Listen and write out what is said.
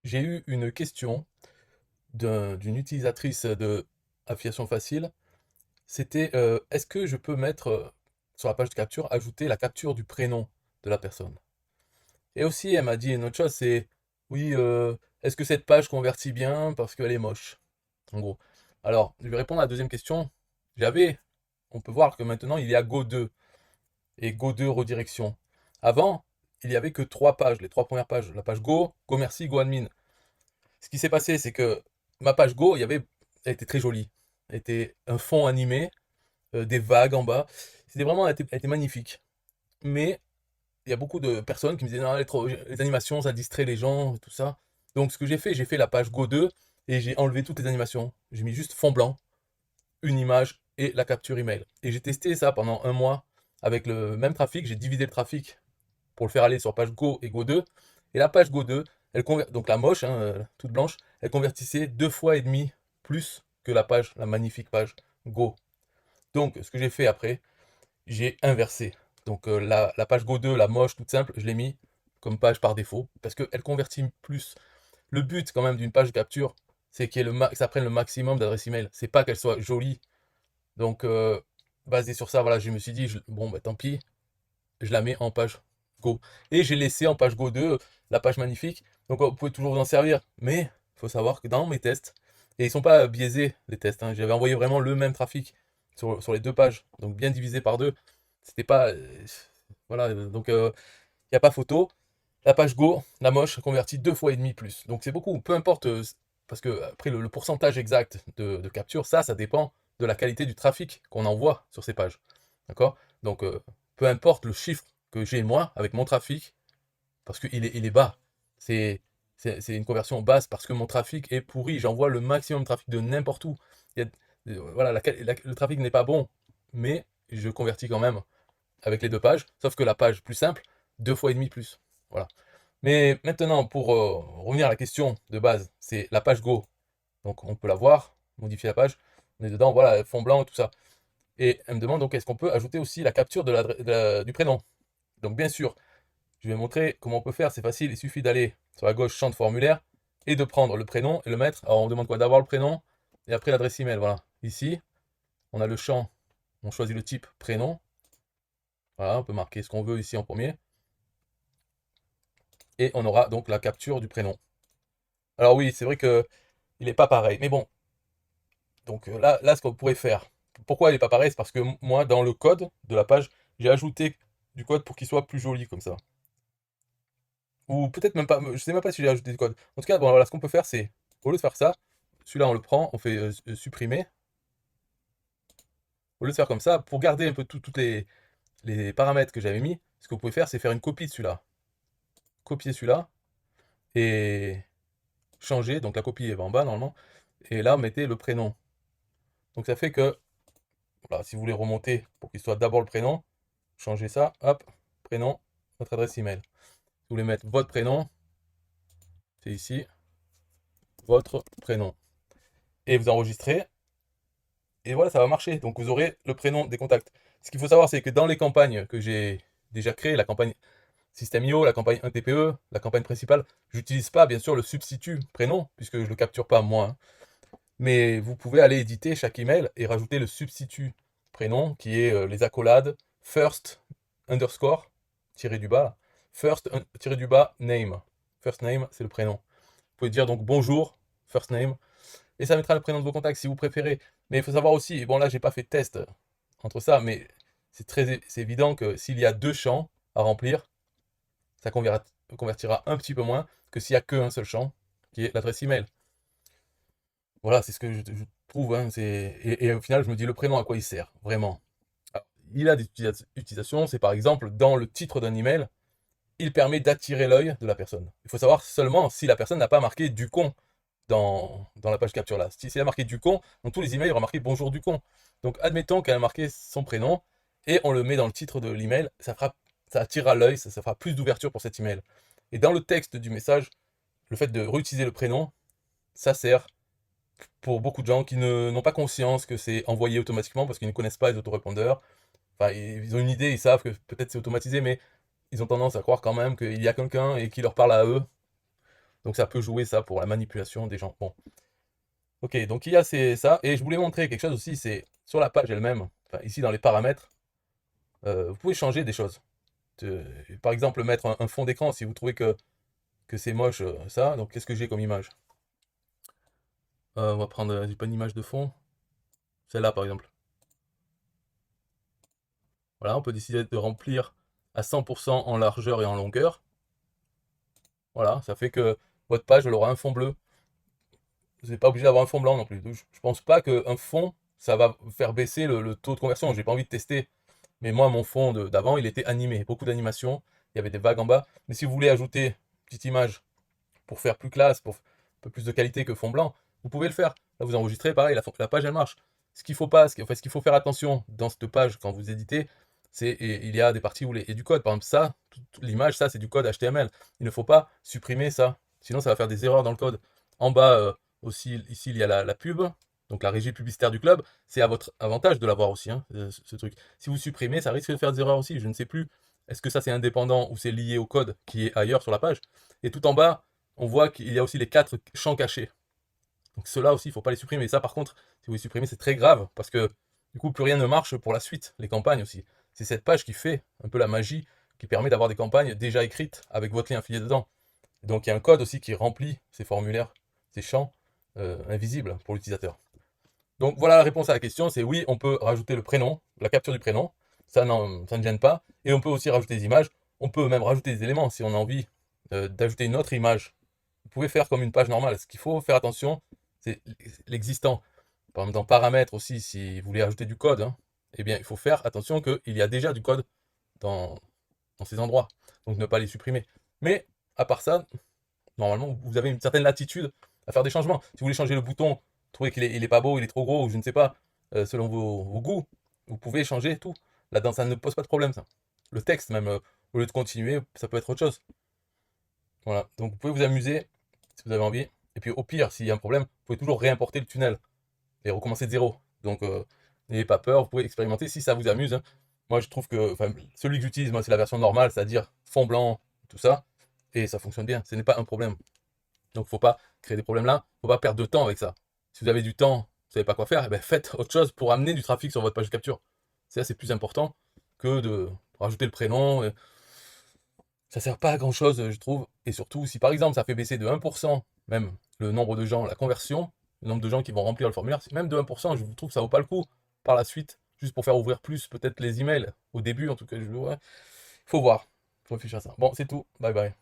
j'ai eu une question d'une utilisatrice de Affiliation Facile. C'était est-ce que je peux mettre sur la page de capture, ajouter la capture du prénom de la personne? Et aussi, elle m'a dit une autre chose, c'est oui, est-ce que cette page convertit bien parce qu'elle est moche? En gros. Alors, je vais répondre à la deuxième question. J'avais, on peut voir que maintenant il y a Go 2 et Go 2 redirection. Avant, il y avait que trois pages, les trois premières pages. La page Go, Go Merci, Go Admin. Ce qui s'est passé, c'est que ma page Go, elle était très jolie. Elle était un fond animé, des vagues en bas. Elle était magnifique. Mais il y a beaucoup de personnes qui me disaient non, les animations, ça distrait les gens, et tout ça. Donc ce que j'ai fait la page Go 2 et j'ai enlevé toutes les animations. J'ai mis juste fond blanc, une image et la capture email. Et j'ai testé ça pendant un mois avec le même trafic. J'ai divisé le trafic pour le faire aller sur page Go et Go 2. Et la page Go 2, donc la moche, hein, toute blanche, elle convertissait 2 fois et demi plus que la magnifique page Go. Donc ce que j'ai fait après, j'ai inversé. Donc la page Go 2, la moche, toute simple, je l'ai mis comme page par défaut, parce qu'elle convertit plus. Le but quand même d'une page de capture, c'est que ça prenne le maximum d'adresses email. C'est pas qu'elle soit jolie. Donc basé sur ça, voilà, je me suis dit, bon, bah tant pis, je la mets en page Go. Et j'ai laissé en page Go 2 la page magnifique. Donc vous pouvez toujours vous en servir. Mais il faut savoir que dans mes tests, et ils sont pas biaisés les tests, hein, j'avais envoyé vraiment le même trafic sur les deux pages. Donc bien divisé par deux. C'était pas. Voilà, donc il n'y a pas photo. La page Go, la moche, convertit 2 fois et demi plus. Donc c'est beaucoup. Peu importe, parce que après le pourcentage exact de capture, ça dépend de la qualité du trafic qu'on envoie sur ces pages. D'accord? Donc peu importe le chiffre que j'ai moi avec mon trafic, parce il est bas. C'est c'est une conversion basse parce que mon trafic est pourri. J'envoie le maximum de trafic de n'importe où. Il y a- voilà, le trafic n'est pas bon, mais je convertis quand même avec les deux pages, sauf que la page plus simple, 2 fois et demi plus. Voilà. Mais maintenant, pour revenir à la question de base, c'est la page Go. Donc on peut la voir, modifier la page. On est dedans, voilà, fond blanc et tout ça. Et elle me demande donc est-ce qu'on peut ajouter aussi la capture du prénom. Donc bien sûr, je vais montrer comment on peut faire, c'est facile, il suffit d'aller sur la gauche champ de formulaire et de prendre le prénom et le mettre. Alors on me demande quoi? D'abord le prénom et après l'adresse email. Voilà. Ici, on a le champ, on choisit le type prénom. Voilà, on peut marquer ce qu'on veut ici en premier. Et on aura donc la capture du prénom. Alors oui, c'est vrai que il n'est pas pareil. Mais bon, donc là, ce qu'on pourrait faire. Pourquoi il n'est pas pareil? C'est parce que moi, dans le code de la page, j'ai ajouté du code pour qu'il soit plus joli comme ça. Ou peut-être même pas, je sais même pas si j'ai ajouté du code. En tout cas, bon, voilà, ce qu'on peut faire, c'est, au lieu de faire ça, celui-là, on le prend, on fait supprimer. Au lieu de faire comme ça, pour garder un peu toutes les paramètres que j'avais mis, ce que vous pouvez faire, c'est faire une copie de celui-là. Copier celui-là et changer. Donc la copie est en bas normalement. Et là, mettez le prénom. Donc ça fait que, voilà, si vous voulez remonter pour qu'il soit d'abord le prénom, changez ça, hop, prénom, votre adresse email. Si vous voulez mettre votre prénom, c'est ici, votre prénom. Et vous enregistrez, et voilà, ça va marcher. Donc vous aurez le prénom des contacts. Ce qu'il faut savoir, c'est que dans les campagnes que j'ai déjà créées, la campagne System.io, la campagne 1TPE, la campagne principale, j'utilise pas bien sûr le substitut prénom, puisque je le capture pas moi, hein. Mais vous pouvez aller éditer chaque email et rajouter le substitut prénom qui est les accolades first underscore tiré du bas, first tiré du bas name. First name, c'est le prénom. Vous pouvez dire donc bonjour, first name, et ça mettra le prénom de vos contacts si vous préférez. Mais il faut savoir aussi, et bon là j'ai pas fait de test entre ça, mais c'est évident que s'il y a deux champs à remplir, ça convertira un petit peu moins que s'il y a qu'un seul champ, qui est l'adresse email. Voilà, c'est ce que je trouve, hein, et au final, je me dis le prénom à quoi il sert, vraiment. Alors, il a des utilisations, c'est par exemple dans le titre d'un email, il permet d'attirer l'œil de la personne. Il faut savoir seulement si la personne n'a pas marqué Ducon dans la page capture là. Si elle a marqué Ducon, dans tous les emails, il y aura marqué bonjour Ducon. Donc admettons qu'elle a marqué son prénom et on le met dans le titre de l'email, ça attirera l'œil, ça fera plus d'ouverture pour cet email. Et dans le texte du message, le fait de réutiliser le prénom, ça sert pour beaucoup de gens qui n'ont pas conscience que c'est envoyé automatiquement parce qu'ils ne connaissent pas les autorépondeurs. Enfin, ils ont une idée, ils savent que peut-être c'est automatisé, mais ils ont tendance à croire quand même qu'il y a quelqu'un et qui leur parle à eux. Donc ça peut jouer ça pour la manipulation des gens. Bon, ok, donc il y a ça. Et je voulais montrer quelque chose aussi, c'est sur la page elle-même, enfin, ici dans les paramètres, vous pouvez changer des choses. Par exemple, mettre un fond d'écran si vous trouvez que c'est moche, ça. Donc qu'est-ce que j'ai comme image? On va prendre, j'ai pas une image de fond. Celle-là par exemple. Voilà, on peut décider de remplir à 100% en largeur et en longueur. Voilà, ça fait que votre page elle aura un fond bleu. Vous n'êtes pas obligé d'avoir un fond blanc non plus. Donc, je pense pas qu'un fond, ça va faire baisser le taux de conversion. J'ai pas envie de tester. Mais moi, mon fond d'avant, il était animé. Beaucoup d'animation. Il y avait des vagues en bas. Mais si vous voulez ajouter une petite image pour faire plus classe, pour un peu plus de qualité que fond blanc, vous pouvez le faire. Là, vous enregistrez, pareil, la page, elle marche. Ce qu'il faut pas, ce qu'il faut faire attention dans cette page quand vous éditez, c'est il y a des parties où il y a du code. Par exemple, ça, l'image, ça, c'est du code HTML. Il ne faut pas supprimer ça. Sinon, ça va faire des erreurs dans le code. En bas, aussi, ici, il y a la pub, donc la régie publicitaire du club. C'est à votre avantage de l'avoir aussi, hein, ce truc. Si vous supprimez, ça risque de faire des erreurs aussi. Je ne sais plus, est-ce que ça c'est indépendant ou c'est lié au code qui est ailleurs sur la page. Et tout en bas, on voit qu'il y a aussi les 4 champs cachés. Donc ceux-là aussi, il ne faut pas les supprimer. Et ça, par contre, si vous les supprimez, c'est très grave, parce que du coup, plus rien ne marche pour la suite, les campagnes aussi. C'est cette page qui fait un peu la magie, qui permet d'avoir des campagnes déjà écrites avec votre lien affilié dedans. Donc il y a un code aussi qui remplit ces formulaires, ces champs invisibles pour l'utilisateur. Donc voilà la réponse à la question, c'est oui, on peut rajouter le prénom, la capture du prénom, ça ne gêne pas, et on peut aussi rajouter des images, on peut même rajouter des éléments si on a envie d'ajouter une autre image. Vous pouvez faire comme une page normale. Ce qu'il faut faire attention, c'est l'existant. Par exemple, dans paramètres aussi, si vous voulez ajouter du code, hein, eh bien, il faut faire attention qu'il y a déjà du code dans, dans ces endroits. Donc ne pas les supprimer. Mais à part ça, normalement, vous avez une certaine latitude à faire des changements. Si vous voulez changer le bouton, vous trouvez qu'il est pas beau, il est trop gros, ou je ne sais pas, selon vos goûts, vous pouvez changer tout. Là-dedans, ça ne pose pas de problème, ça. Le texte, même, au lieu de continuer, ça peut être autre chose. Voilà, donc vous pouvez vous amuser si vous avez envie. Et puis au pire, s'il y a un problème, vous pouvez toujours réimporter le tunnel et recommencer de zéro. Donc n'ayez pas peur, vous pouvez expérimenter si ça vous amuse, hein. Moi je trouve que celui que j'utilise, moi c'est la version normale, c'est-à-dire fond blanc, tout ça, et ça fonctionne bien, ce n'est pas un problème. Donc faut pas créer des problèmes là, faut pas perdre de temps avec ça. Si vous avez du temps, vous savez pas quoi faire, eh ben, faites autre chose pour amener du trafic sur votre page de capture. Ça c'est plus important que de rajouter le prénom. Ça sert pas à grand chose, je trouve. Et surtout, si par exemple ça fait baisser de 1%, même le nombre de gens, la conversion, le nombre de gens qui vont remplir le formulaire, même de 1%, je trouve que ça vaut pas le coup par la suite, juste pour faire ouvrir plus peut-être les emails, au début en tout cas, il faut voir, faut réfléchir à ça. Bon, c'est tout, bye bye.